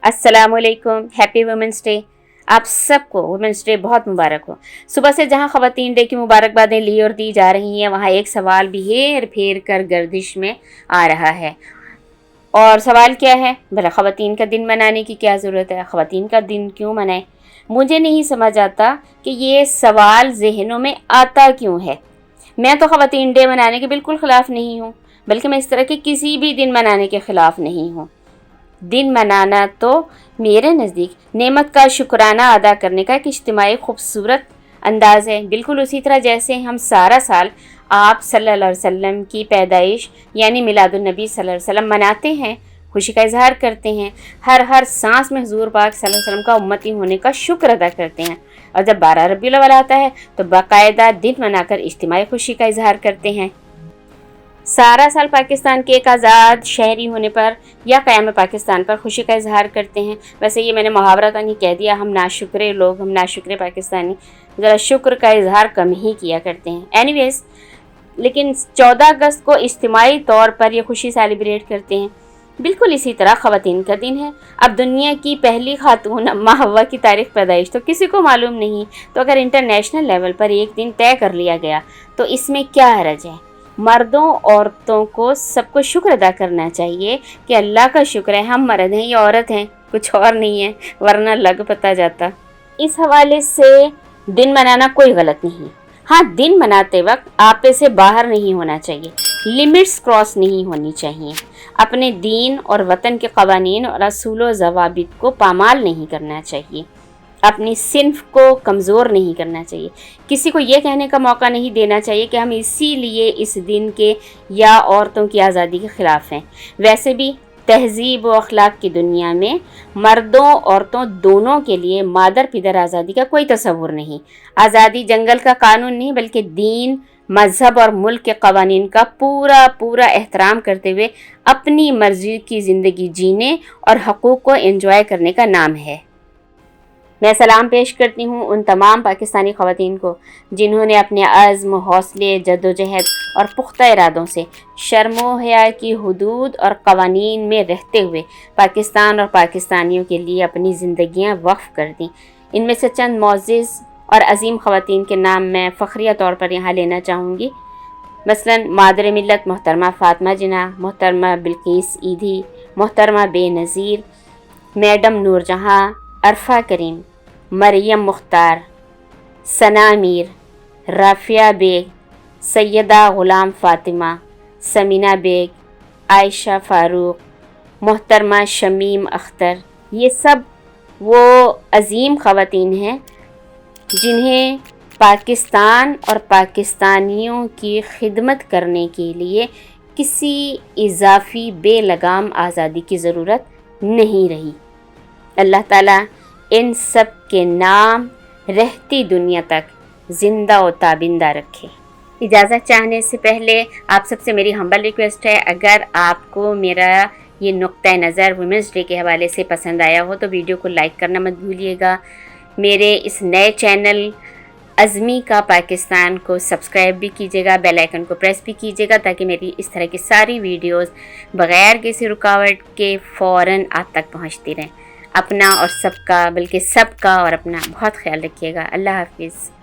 अस्सलाम वालेकुम, happy women's day. आप सबको वुमेंस डे बहुत मुबारक हो। सुबह से जहां ख़वातीन डे की मुबारकबादें ली और दी जा रही हैं, वहां एक सवाल भी हेर फेर कर गर्दिश में आ रहा है। और सवाल क्या है, भला ख़वातीन का दिन मनाने की क्या ज़रूरत है, ख़वातीन का दिन क्यों मनाएं। मुझे नहीं समझ आता कि ये सवाल जहनों में आता क्यों है। मैं तो ख़वातीन डे मनाने के बिल्कुल ख़िलाफ़ नहीं हूँ, बल्कि मैं इस तरह के किसी भी दिन मनाने के ख़िलाफ़ नहीं हूँ। दिन मनाना तो मेरे नज़दीक नेमत का शुक्राना अदा करने का एक इज्तिमाई खूबसूरत अंदाज़ है। बिल्कुल उसी तरह जैसे हम सारा साल आप सल्लल्लाहु अलैहि वसल्लम की पैदाइश यानी मिलादुन्नबी सल्लल्लाहु अलैहि वसल्लम मनाते हैं, खुशी का इजहार करते हैं, हर सांस में हुजूर पाक सल्लल्लाहु अलैहि वसल्लम का उम्मती होने का शुक्र अदा करते हैं। और जब 12 रबीउल अव्वल आता है तो बाकायदा दिन मनाकर इज्तिमाई खुशी का इजहार करते हैं। सारा साल पाकिस्तान के एक आज़ाद शहरी होने पर या क़याम पाकिस्तान पर खुशी का इजहार करते हैं। वैसे ये मैंने मुहावरतन ही कह दिया, हम नाशुक्रे लोग, हम नाशुक्रे पाकिस्तानी ज़रा शुक्र का इजहार कम ही किया करते हैं। एनीवेज़, लेकिन 14 अगस्त को इज्तिमाई तौर पर यह खुशी सेलिब्रेट करते हैं। बिल्कुल इसी तरह ख़वातीन का दिन है। अब दुनिया की पहली खातून अम्मा हव्वा की तारीख़ पैदाइश तो किसी को मालूम नहीं, तो अगर इंटरनेशनल लेवल पर एक दिन तय कर लिया गया तो इसमें क्या हर्ज है। मर्दों औरतों को सबको शुक्र अदा करना चाहिए कि अल्लाह का शुक्र है हम मर्द हैं या औरत हैं, कुछ और नहीं है, वरना लग पता जाता। इस हवाले से दिन मनाना कोई गलत नहीं। हाँ, दिन मनाते वक्त आपे से बाहर नहीं होना चाहिए, लिमिट्स क्रॉस नहीं होनी चाहिए। अपने दीन और वतन के कवानीन और असूल व ज़वाबित को पामाल नहीं करना चाहिए। अपनी सिन्फ को कमज़ोर नहीं करना चाहिए। किसी को ये कहने का मौका नहीं देना चाहिए कि हम इसीलिए इस दिन के या औरतों की आज़ादी के ख़िलाफ़ हैं। वैसे भी तहज़ीब व अखलाक की दुनिया में मर्दों औरतों दोनों के लिए मादर पिदर आज़ादी का कोई तसव्वुर नहीं। आज़ादी जंगल का कानून नहीं, बल्कि दीन, मज़हब और मुल्क के कवानीन का पूरा एहतराम करते हुए अपनी मर्ज़ी की ज़िंदगी जीने और हकूक़ को एंजॉय करने का नाम है। मैं सलाम पेश करती हूँ उन तमाम पाकिस्तानी ख़वातीन को जिन्होंने अपने अज़्म, हौसले, जद्दोजहद और पुख्ता इरादों से शर्मो हया की हुदूद और कवानीन में रहते हुए पाकिस्तान और पाकिस्तानियों के लिए अपनी ज़िंदगियाँ वक्फ़ कर दी। इनमें से चंद मोअज़्ज़िज़ और अज़ीम ख़वातीन के नाम मैं फ़ख्रिया तौर पर यहाँ लेना चाहूँगी। मसलन मादर मिल्लत मोहतरमा फ़ातिमा जिन्ना, मोहतरमा बिल्किस ईधी, मोहतरमा बेनज़ीर, मैडम नूरजहाँ, अरफा करीम, मरियम मुख्तार, सना मीर, राफिया बेग, सैयदा ग़ुलाम फ़ातिमा, समीना बेग, आयशा फ़ारूक, मोहतरमा शमीम अख्तर, ये सब वो अज़ीम ख़वातीन हैं जिन्हें पाकिस्तान और पाकिस्तानियों की खिदमत करने के लिए किसी इजाफ़ी बेलगाम आज़ादी की ज़रूरत नहीं रही। अल्लाह ताला इन सब के नाम रहती दुनिया तक ज़िंदा व ताबिंदा रखे। इजाज़त चाहने से पहले आप सबसे मेरी हम्बल रिक्वेस्ट है, अगर आपको मेरा ये नुक्ता नज़र वुमेंस डे के हवाले से पसंद आया हो तो वीडियो को लाइक करना मत भूलिएगा। मेरे इस नए चैनल अज़मी का पाकिस्तान को सब्सक्राइब भी कीजिएगा, बेल आइकन को प्रेस भी कीजिएगा ताकि मेरी इस तरह की सारी वीडियोस बग़ैर किसी रुकावट के फ़ौरन आप तक पहुंचती रहें। अपना और सबका, बल्कि सबका और अपना बहुत ख्याल रखिएगा। अल्लाह हाफ़िज़।